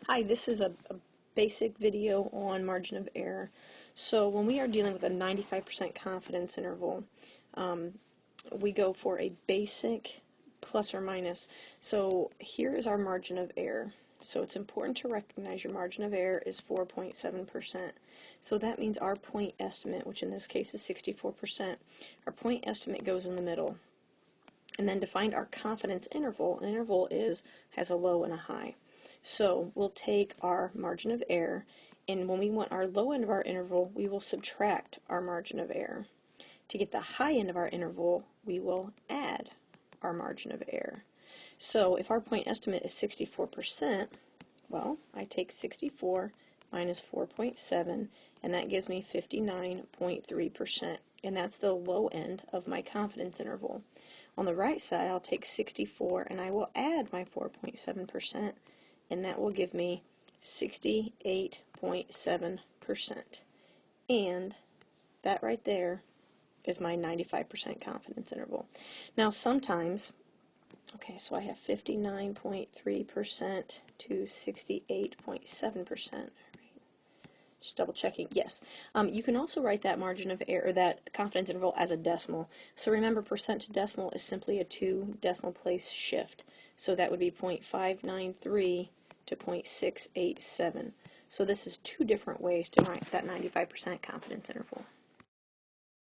Hi, this is a basic video on margin of error. So when we are dealing with a 95% confidence interval, we go for a basic plus or minus. So here is our margin of error. So it's important to recognize your margin of error is 4.7%. So that means our point estimate, which in this case is 64%, our point estimate goes in the middle. And then to find our confidence interval, an interval has a low and a high. So we'll take our margin of error, and when we want our low end of our interval, we will subtract our margin of error. To get the high end of our interval, we will add our margin of error. So if our point estimate is 64%, well, I take 64 minus 4.7, and that gives me 59.3%, and that's the low end of my confidence interval. On the right side, I'll take 64 and I will add my 4.7%, and that will give me 68.7%. And that right there is my 95% confidence interval. Now sometimes, okay, so I have 59.3% to 68.7%. Just double checking, yes. You can also write that margin of error, that confidence interval, as a decimal. So remember, percent to decimal is simply a 2 decimal place shift. So that would be 0.593 to 0.687. So this is two different ways to write that 95% confidence interval.